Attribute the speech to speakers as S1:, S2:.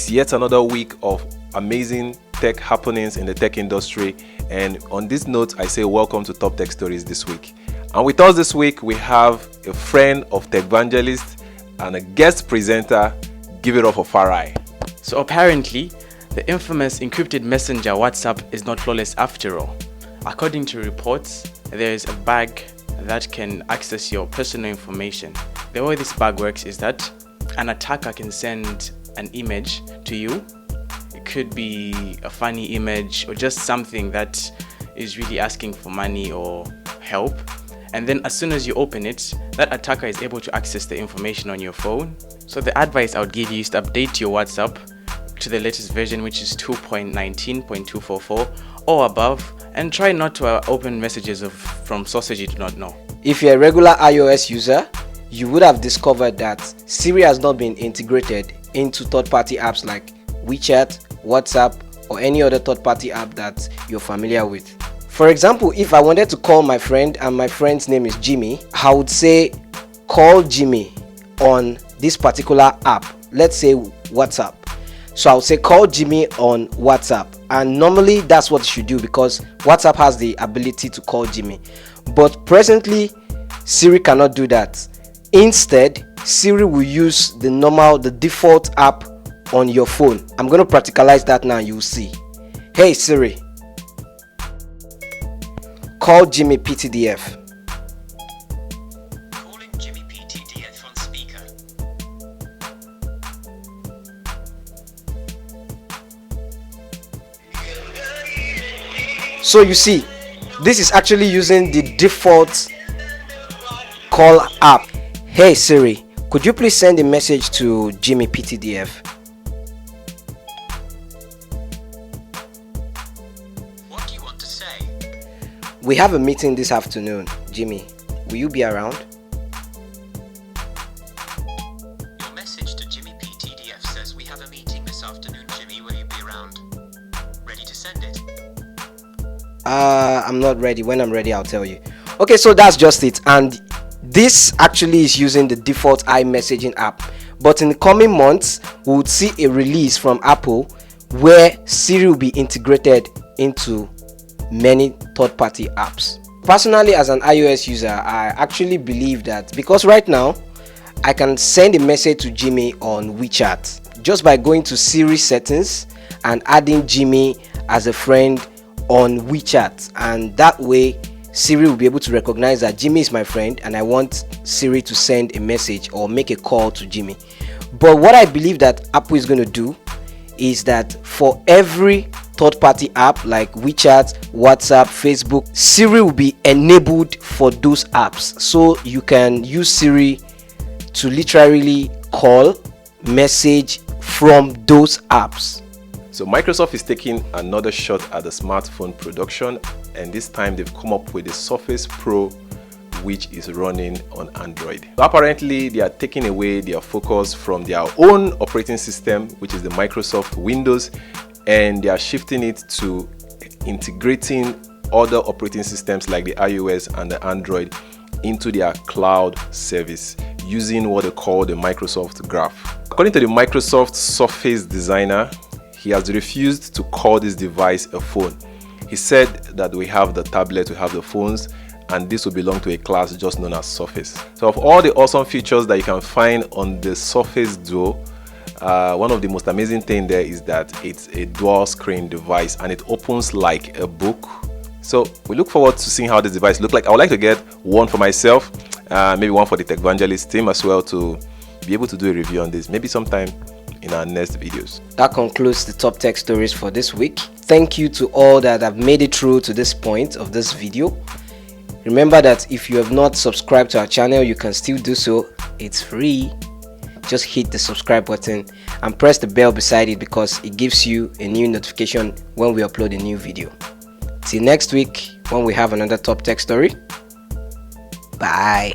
S1: It's yet another week of amazing tech happenings in the tech industry, and on this note I say welcome to Top Tech Stories this week. And with us this week we have a friend of Techvangelists and a guest presenter. Give it up for Farai.
S2: So apparently the infamous encrypted messenger WhatsApp is not flawless after all. According to reports, there is a bug that can access your personal information. The way this bug works is that an attacker can send an image to you. It could be a funny image or just something that is really asking for money or help. And then as soon as you open it, that attacker is able to access the information on your phone. So the advice I would give you is to update your WhatsApp to the latest version, which is 2.19.244 or above, and try not to open messages from sources you do not know.
S3: If you're a regular iOS user, you would have discovered that Siri has not been integrated into third-party apps like WeChat, WhatsApp, or any other third-party app that you're familiar with. For example, if I wanted to call my friend and my friend's name is Jimmy, I would say call Jimmy on this particular app, let's say WhatsApp. So I'll say call Jimmy on WhatsApp, and normally that's what you should do because WhatsApp has the ability to call Jimmy. But presently Siri cannot do that. Instead, Siri will use the default app on your phone. I'm going to practicalize that now, you'll see. Hey Siri, call Jimmy PTDF.
S4: Calling Jimmy PTDF on speaker.
S3: So you see, this is actually using the default call app. Hey Siri, could you please send a message to Jimmy PTDF?
S4: What do you want to say?
S3: We have a meeting this afternoon. Jimmy, will you be around?
S4: Your message to Jimmy PTDF says we have a meeting this afternoon. Jimmy, will you be around? Ready to send it?
S3: I'm not ready. When I'm ready, I'll tell you. Okay, so that's just it. And this actually is using the default iMessaging app. But in the coming months, we would see a release from Apple where Siri will be integrated into many third-party apps. Personally, as an iOS user, I actually believe that because right now I can send a message to Jimmy on WeChat just by going to Siri settings and adding Jimmy as a friend on WeChat, and that way Siri will be able to recognize that Jimmy is my friend and I want Siri to send a message or make a call to Jimmy. But what I believe that Apple is going to do is that for every third-party app like WeChat, WhatsApp, Facebook, Siri will be enabled for those apps. So you can use Siri to literally call, message from those apps.
S1: So Microsoft is taking another shot at the smartphone production, and this time they've come up with the Surface Pro, which is running on Android. So apparently they are taking away their focus from their own operating system, which is the Microsoft Windows, and they are shifting it to integrating other operating systems like the iOS and the Android into their cloud service using what they call the Microsoft Graph. According to the Microsoft Surface designer, he has refused to call this device a phone. He said that we have the tablet, we have the phones, and this will belong to a class just known as Surface. So of all the awesome features that you can find on the Surface Duo, one of the most amazing things there is that it's a dual screen device and it opens like a book. So we look forward to seeing how this device looks like. I would like to get one for myself, maybe one for the Techvangelists team as well, to be able to do a review on this maybe sometime in our next videos.
S3: That concludes the top tech stories for this week. Thank you to all that have made it through to this point of this video. Remember that if you have not subscribed to our channel, you can still do so. It's free. Just hit the subscribe button and press the bell beside it because it gives you a new notification when we upload a new video. Till next week when we have another top tech story. Bye.